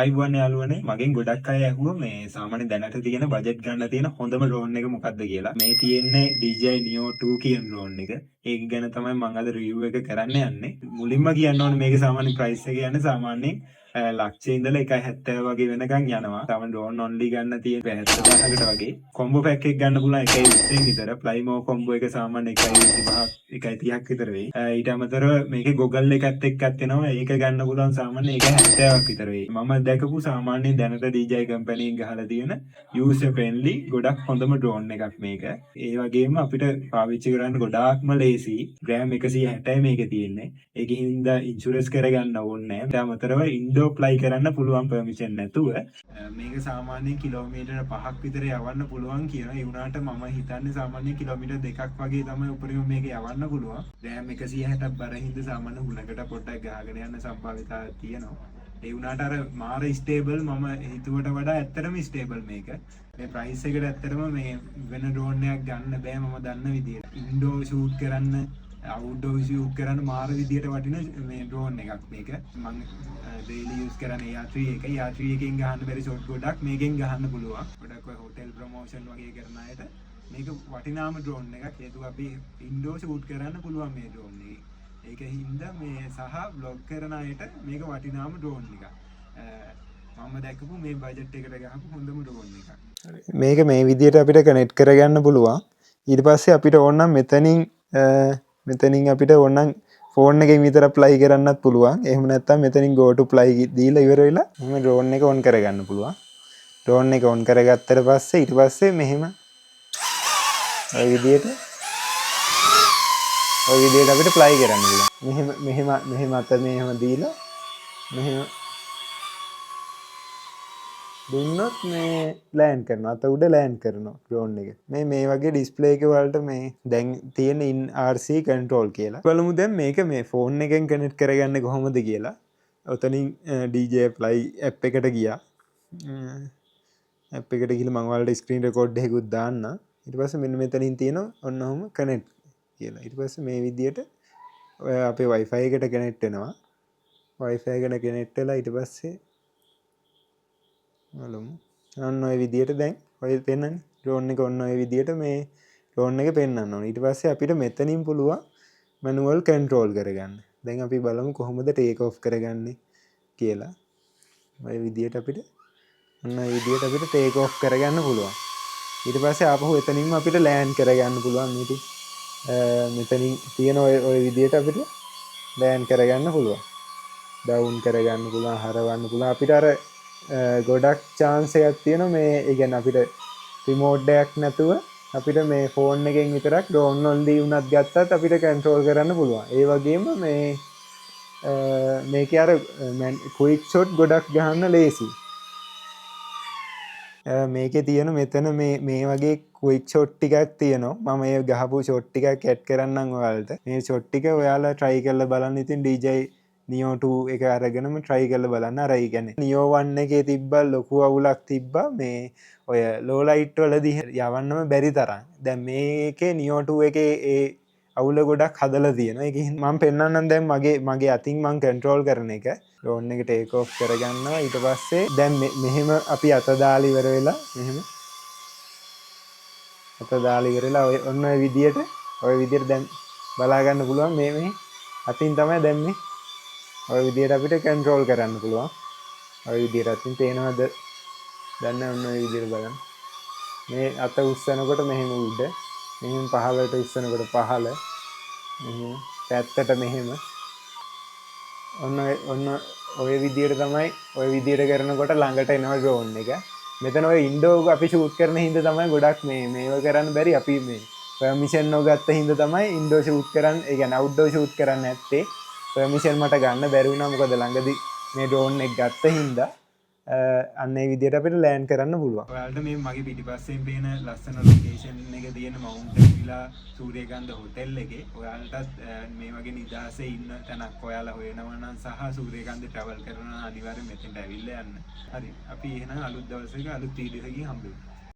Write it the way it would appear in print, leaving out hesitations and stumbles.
අයිබෝන් යාළුවනේ මගෙන් ගොඩක් අය ඇහුවා මේ සාමාන්‍ය දැනට තියෙන බජට් ගන්න තියෙන හොඳම ඩ්‍රෝන් එක මොකක්ද කියලා. මේ තියෙන්නේ DJI Neo 2 කියන ඩ්‍රෝන් එක. ඒක ගැන තමයි මම අද රිවිව් එක කරන්න යන්නේ. මුලින්ම කියන්න ඕනේ මේකේ සාමාන්‍ය ප්‍රයිස් එක කියන්නේ සාමාන්‍යයෙන් ලක්ෂයේ ඉඳලා 1.70 වගේ වෙනකන් යනවා. තම ඩ්‍රෝන් ඔන්ලි ගන්න තියෙන 70000කට වගේ. කොම්බෝ පැක් එක ගන්න පුළුවන් 1.20 විතර. ෆ්ලයිමෝ කොම්බෝ එක සාමාන්‍ය 1.25ක් 1.30ක් විතර වෙයි. ඊට අමතරව මේකේ ගොගල් එකත් එක්කත් එනවා. ඒක ගන්න පුළුවන් සාමාන්‍ය 1.70ක් විතර වෙයි. මම දැකපු සාමාන්‍ය දැනට DJI කම්පැනියෙන් ගහලා තියෙන user friendly ගොඩක් හොඳම ඩ්‍රෝන් එකක් මේක. ඒ වගේම අපිට පාවිච්චි කරන්න ගොඩාක්ම ලේසි. ග්‍රෑම් 160යි මේකේ තියෙන්නේ. ඒකෙන් හින්දා ඉන්ෂුරන්ස් කරගන්න ඕනේ නැහැ. ඊට අමතරව ඉන්ඩෝ ප්ලයි කරන්න පුළුවන් පර්මිෂන් නැතුව මේක සාමාන්‍යයෙන් කිලෝමීටර 5ක් විතර යවන්න පුළුවන් කියනවා. ඒ වුණාට මම හිතන්නේ සාමාන්‍යයෙන් කිලෝමීටර 2ක් වගේ තමයි උපරිම මේක යවන්න පුළුවන්. ග්‍රෑම් 160ක් බර හින්දා සාමාන්‍ය ගුණකට පොඩ්ඩක් ගහගෙන යන්න සම්භාවිතාවක් තියෙනවා. ඒ වුණාට අර මාර ස්ටේබල් මම හිතුවට වඩා ඇත්තටම ස්ටේබල් මේක. මේ ප්‍රයිස් එකට ඇත්තටම මේ වෙන ඩ්‍රෝන් එකක් ගන්න බෑ මම දන්න විදියට. ඉන්ඩෝ ෂූට් කරන්න, අවුට්ඩෝර් ෂූට් කරන්න මාර විදියට වටින මේ ඩ්‍රෝන් එකක් මේක. මම ඩේලි යූස් කරන්නේ AR3 එක. AR3 එකෙන් ගහන්න බැරි ෂොට් ගොඩක් මේකෙන් ගහන්න පුළුවන්. ගොඩක් ඔය හොටෙල් ප්‍රොමෝෂන් වගේ කරන අයට මේක වටිනාම ඩ්‍රෝන් එකක්. හේතුව අපි ඉන්ඩෝ ෂූට් කරන්න පුළුවන් මේ ඩ්‍රෝන් එකේ. ඒක හින්දා මේ සහ බ්ලොග් කරන අයට මේක වටිනාම ඩ්‍රෝන් එකක්. මම දැකපු මේ බජට් එකට ගහපු හොඳම ඩ්‍රෝන් එකක්. මේක මේ විදිහට අපිට කනෙක්ට් කරගන්න පුළුවන්. ඊට පස්සේ අපිට ඕන නම් මෙතනින් අපිට ඕන නම් ෆෝන් එකෙන් විතර ප්ලයි කරන්නත් පුළුවන්. එහෙම නැත්නම් මෙතනින් go to play දීලා ඉවර වෙලා මම ඩ්‍රෝන් එක ඔන් කරගන්න පුළුවන්. ඩ්‍රෝන් එක ඔන් කරගත්තට පස්සේ ඊට පස්සේ මෙහෙම ඔය විදිහට අපිට ප්ලයි කරන්න පුළුවන්. මෙහෙම අත මෙහෙම දීලා මෙහෙම දුන්නොත් මේ ලෑන්ඩ් කරනවා. අත උඩ ලෑන්ඩ් කරනවා ඩ්‍රෝන් එක. මේ වගේ ඩිස්ප්ලේ එක වලට මේ දැන් තියෙන in RC control කියලා. බලමු දැන් මේක මේ ෆෝන් එකෙන් කනෙක්ට් කරගන්නේ කොහොමද කියලා. ඔතනින් DJI Fly app එකට ගියා. app එකට ගිහලා මම ඔයාලට ස්ක්‍රීන් රෙකෝඩ් එකකුත් දාන්න. ඊට පස්සේ මෙන්න මෙතනින් තියෙනවා ඔන්න ඔහම කනෙක්ට් කියලා. ඊට පස්සේ මේ විදියට ඔය අපේ Wi-Fi එකට කනෙක්ට් වෙනවා. Wi-Fi එකට කනෙක්ට් වෙලා ඊට පස්සේ බලමු. අන්න ඔය විදියට දැන් ඔය පෙන්නන්නේ ඩ්‍රෝන් එක ඔන්න ඔය විදියට මේ ඩ්‍රෝන් එක පෙන්වන්න ඕනේ. ඊට පස්සේ අපිට මෙතනින් පුළුවන් මැනුවල් කන්ට්‍රෝල් කරගන්න. දැන් අපි බලමු කොහොමද ටේක් ඔෆ් කරගන්නේ කියලා. ඔය විදියට අපිට ඔන්න ඔය විදියට අපිට ටේක් ඔෆ් කරගන්න පුළුවන්. ඊට පස්සේ ආපහු එතනින්ම අපිට ලෑන්ඩ් කරගන්න පුළුවන්. මෙතනින් තියෙන ඔය විදියට අපිට ලෑන්ඩ් කරගන්න පුළුවන්. ඩවුන් කරගන්න පුළුවන්, හරවන්න පුළුවන්. අපිට අර ගොඩක් chance එකක් තියෙනවා මේ ඒ කියන්නේ අපිට රිමෝට් එකක් නැතුව අපිට මේ ෆෝන් එකෙන් විතරක් ඩ්‍රෝන් ඔන්ලි උනත් ගත්තත් අපිට කන්ට්‍රෝල් කරන්න පුළුවන්. ඒ වගේම මේකේ අර ක්වික් ෂොට් ගොඩක් ගහන්න ලේසි. මේකේ තියෙන මෙතන මේ වගේ ක්වික් ෂොට් ටිකක් තියෙනවා. මම මේ ගහපු ෂොට් ටිකක් ඇඩ් කරන්නම් ඔයාලට. මේ ෂොට් ටික ඔයාලා try කරලා බලන්න. ඉතින් DJI Neo 2 එක අරගෙනම try කරලා බලන්න. අර ඒ කියන්නේ Neo 1 එකේ තිබ්බ ලොකු අවුලක් තිබ්බා මේ ඔය low light වලදී යවන්නම බැරි තරම්. දැන් මේකේ Neo 2 එකේ ඒ අවුල ගොඩක් හදලා තියෙනවා. ඒකෙන් මම පෙන්නන්නම් දැන් මගේ අතින් මම කන්ට්‍රෝල් කරන එක. ඩ්‍රෝන් එක ටේක් ඔෆ් කරගන්නවා. ඊට පස්සේ දැන් මෙහෙම අපි අත දාලා ඉවර වෙලා මෙහෙම අත දාලා ඉවර වෙලා ඔන්න ඔය විදියට දැන් බලා ගන්න පුළුවන් මේ අතින් තමයි දැන් මේ ඔය විදියට අපිට කන්ට්‍රෝල් කරන්න පුළුවන්. ඔය විදියට අතින් පේනවද? දැන් ඔන්න ඔය විදියට බලන්න. මේ අත උස්සනකොට මෙහෙම උඩ, මෙහෙම පහළට උස්සනකොට පහළ, මෙහෙම පැත්තට මෙහෙම. ඔන්න ඔය විදියට තමයි ඔය විදියට කරනකොට ළඟට එනවා ඩ්‍රෝන් එක. මෙතන ඔය ඉන්ඩෝ අපි ෂූට් කරන හින්දා තමයි ගොඩක් මේව කරන්න බැරි. අපි මේ පර්මිෂන් නොගත්ත හින්දා තමයි ඉන්ඩෝ ෂූට් කරන්න, ඒ කියන්නේ අවුට්ඩෝර් ෂූට් කරන්න නැත්තේ. පර්මිෂන් මට ගන්න බැරි වුණා. මොකද ළඟදී මේ ඩ්‍රෝන් එක ගත්ත හින්දා අන්න ඒ විදියට අපිට ලෑන්ඩ් කරන්න පුළුවන්. ඔයාලට මේ මගේ පිටිපස්සෙන් පේන ලස්සන ලොකේෂන් එක තියෙන මවුන්ටන් විලා සූර්යකාන්ත හොටෙල් එකේ ඔයාලටත් මේ වගේ නිදහසේ ඉන්න තැනක් ඔයාලා හොයනවා නම් සහ සූර්යකාන්ත ට්‍රැවල් කරනවා නම් අනිවාර්යෙන් මෙතෙන්ට ඇවිල්ලා යන්න. හරි. අපි එහෙනම් අලුත් දවසක අලුත් වීඩියෝ එකකින් හම්බෙමු.